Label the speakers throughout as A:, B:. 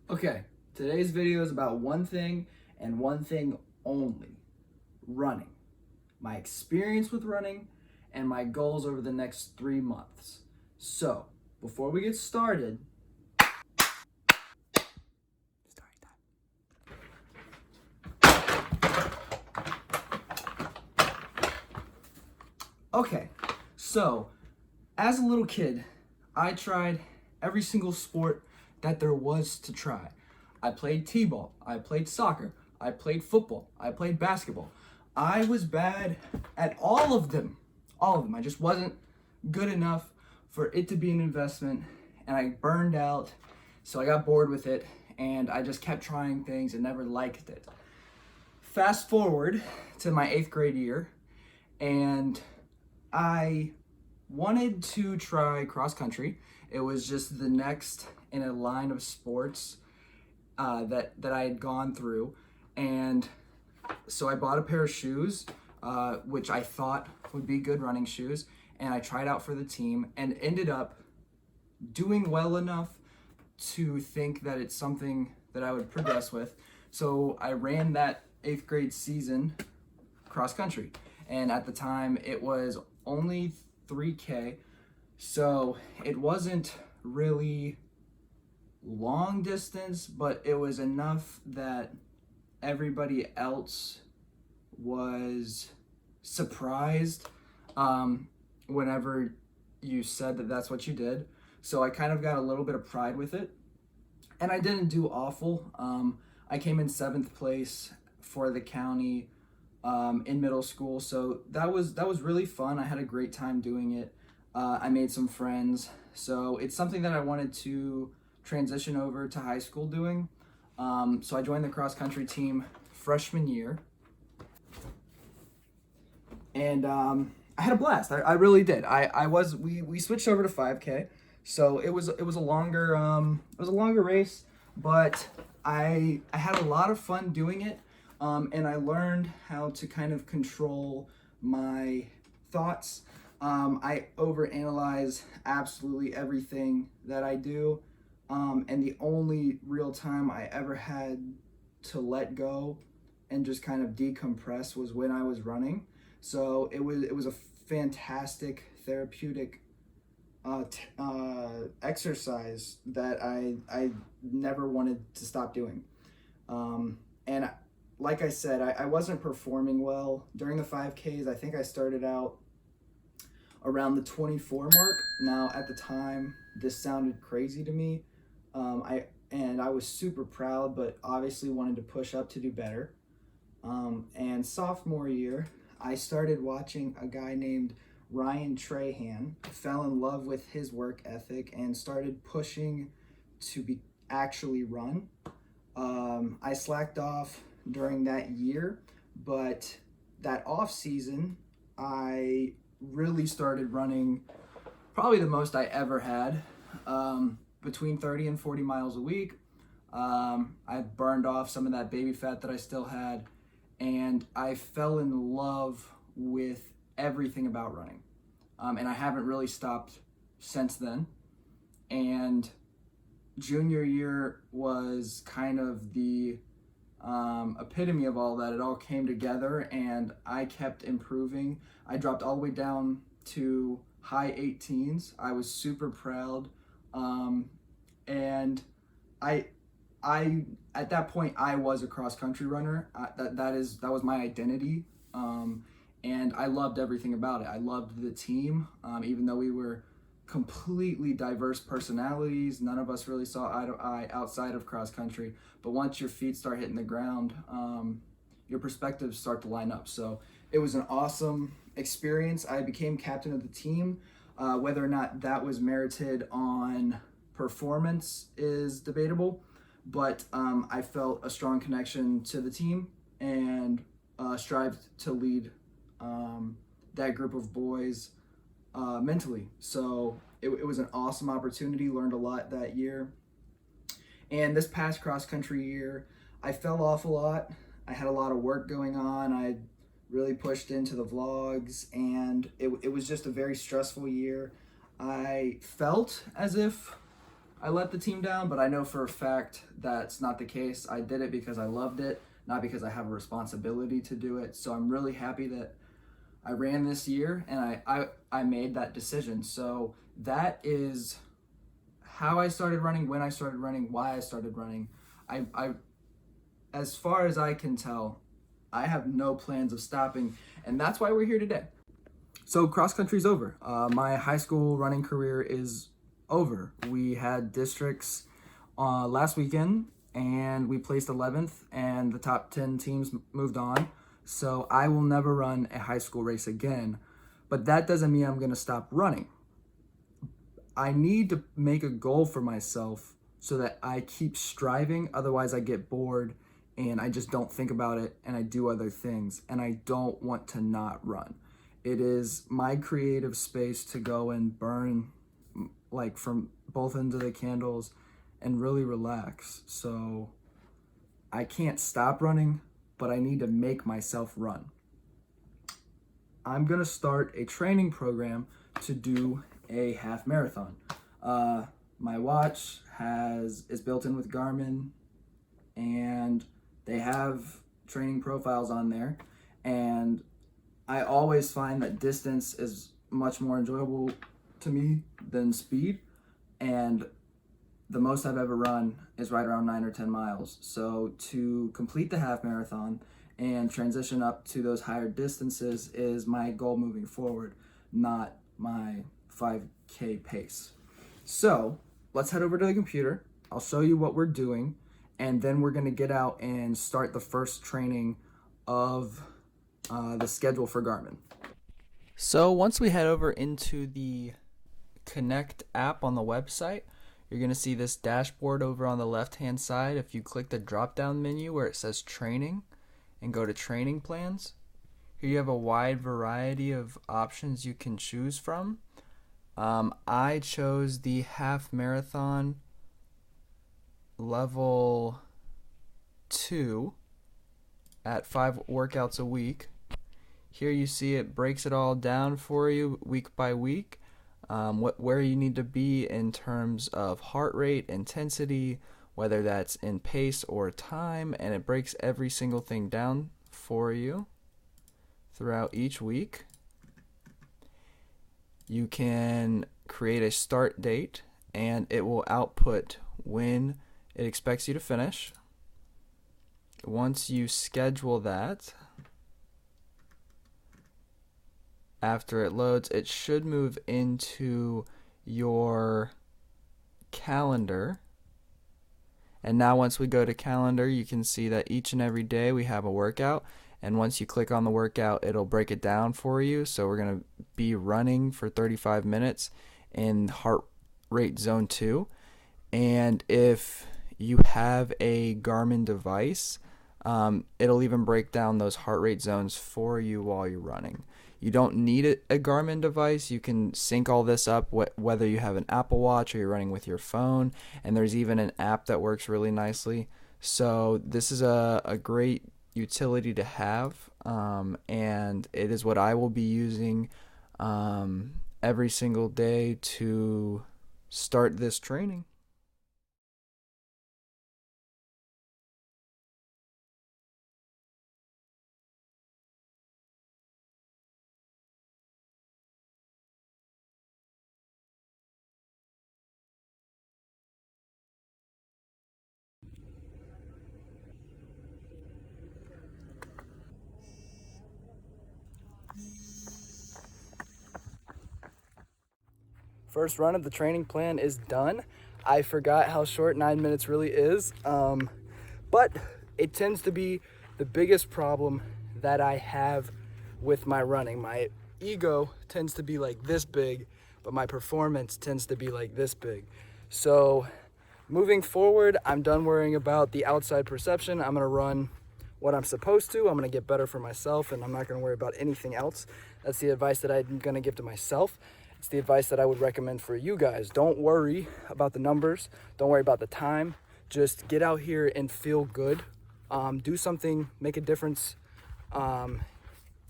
A: Okay, today's video is about one thing and one thing only: running. My experience with running and my goals over the next 3 months. So, before we get started, story time. Okay, so as a little kid, I tried every single sport that there was to try. I played t-ball, I played soccer, I played football, I played basketball. I was bad at all of them. All of them. I just wasn't good enough for it to be an investment, and I burned out, so I got bored with it, and I just kept trying things and never liked it. Fast forward to my 8th grade year, and I wanted to try cross country. It was just the next in a line of sports that I had gone through, and so I bought a pair of shoes, which I thought would be good running shoes, and I tried out for the team and ended up doing well enough to think that it's something that I would progress with. So I ran that 8th grade season cross country, and at the time it was only 3K, so it wasn't really long distance, but it was enough that everybody else was surprised whenever you said that that's what you did. So I kind of got a little bit of pride with it, and I didn't do awful. I came in 7th place for the county in middle school, so that was really fun. I had a great time doing it. I made some friends, so it's something that I wanted to transition over to high school doing. So I joined the cross country team freshman year, and I had a blast. I really did. We switched over to 5K, so it was a longer race, but I had a lot of fun doing it, and I learned how to kind of control my thoughts. I overanalyze absolutely everything that I do, and the only real time I ever had to let go and just kind of decompress was when I was running. So it was a fantastic therapeutic exercise that I never wanted to stop doing. And like I said, I wasn't performing well during the 5Ks. I think I started out around the 24 mark. Now, at the time, this sounded crazy to me. I was super proud, but obviously wanted to push up to do better. And sophomore year, I started watching a guy named Ryan Trahan, fell in love with his work ethic, and started pushing to be actually run. I slacked off during that year, but that off season, I really started running probably the most I ever had, between 30 and 40 miles a week. I burned off some of that baby fat that I still had, and I fell in love with everything about running. And I haven't really stopped since then. And junior year was kind of the epitome of all that. It all came together, and I kept improving. I dropped all the way down to high 18s. I was super proud, and I at that point I was a cross country runner. That was my identity, and I loved everything about it. I loved the team, even though we were completely diverse personalities. None of us really saw eye to eye outside of cross country. But once your feet start hitting the ground, your perspectives start to line up. So it was an awesome experience. I became captain of the team. Whether or not that was merited on performance is debatable, but I felt a strong connection to the team and strived to lead that group of boys mentally. So it was an awesome opportunity, learned a lot that year. And this past cross country year, I fell off a lot. I had a lot of work going on. I really pushed into the vlogs, and it was just a very stressful year. I felt as if I let the team down, but I know for a fact that's not the case. I did it because I loved it, not because I have a responsibility to do it. So I'm really happy that I ran this year and I made that decision. So that is how I started running, when I started running, why I started running. I as far as I can tell, I have no plans of stopping, and that's why we're here today. So cross country's over. My high school running career is over. We had districts last weekend, and we placed 11th, and the top 10 teams moved on. So I will never run a high school race again, but that doesn't mean I'm gonna stop running. I need to make a goal for myself so that I keep striving. Otherwise, I get bored and I just don't think about it and I do other things, and I don't want to not run. It is my creative space to go and burn like from both ends of the candles and really relax. So I can't stop running, but I need to make myself run. I'm gonna start a training program to do a half marathon. My watch is built in with Garmin, and they have training profiles on there. And I always find that distance is much more enjoyable to me than speed. And the most I've ever run is right around 9 or 10 miles. So to complete the half marathon and transition up to those higher distances is my goal moving forward, not my 5K pace. So let's head over to the computer. I'll show you what we're doing, and then we're gonna get out and start the first training of the schedule for Garmin. So once we head over into the Connect app on the website, you're gonna see this dashboard over on the left-hand side. If you click the drop-down menu where it says training and go to training plans, here you have a wide variety of options you can choose from. I chose the half marathon level 2 at 5 workouts a week. Here you see it breaks it all down for you week by week, where you need to be in terms of heart rate, intensity, whether that's in pace or time, and it breaks every single thing down for you throughout each week. You can create a start date, and it will output when it expects you to finish. Once you schedule that, after it loads, it should move into your calendar. And now once we go to calendar, you can see that each and every day we have a workout. And once you click on the workout, it'll break it down for you. So we're going to be running for 35 minutes in heart rate zone 2. And if you have a Garmin device, it'll even break down those heart rate zones for you while you're running. You don't need a Garmin device. You can sync all this up, whether you have an Apple Watch or you're running with your phone. And there's even an app that works really nicely. So this is a great utility to have, and it is what I will be using every single day to start this training. First run of the training plan is done. I forgot how short 9 minutes really is, but it tends to be the biggest problem that I have with my running. My ego tends to be like this big, but my performance tends to be like this big. So moving forward, I'm done worrying about the outside perception. I'm gonna run what I'm supposed to. I'm gonna get better for myself, and I'm not gonna worry about anything else. That's the advice that I'm gonna give to myself. It's the advice that I would recommend for you guys. Don't worry about the numbers. Don't worry about the time. Just get out here and feel good. Do something, make a difference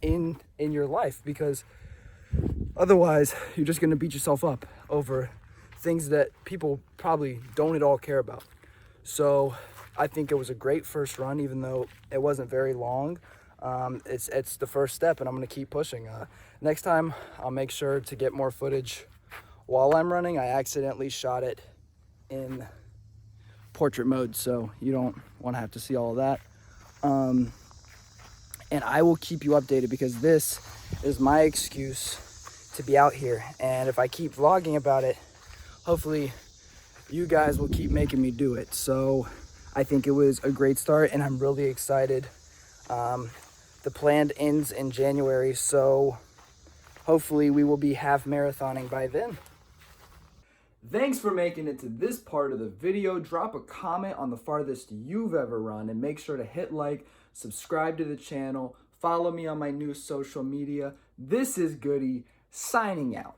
A: in your life, because otherwise you're just gonna beat yourself up over things that people probably don't at all care about. So I think it was a great first run, even though it wasn't very long. It's the first step, and I'm going to keep pushing. Next time, I'll make sure to get more footage while I'm running. I accidentally shot it in portrait mode, so you don't want to have to see all of that. And I will keep you updated, because this is my excuse to be out here. And if I keep vlogging about it, hopefully you guys will keep making me do it. So I think it was a great start, and I'm really excited. The plan ends in January, so hopefully we will be half marathoning by then. Thanks for making it to this part of the video. Drop a comment on the farthest you've ever run, and make sure to hit like, subscribe to the channel, follow me on my new social media. This is Goody, signing out.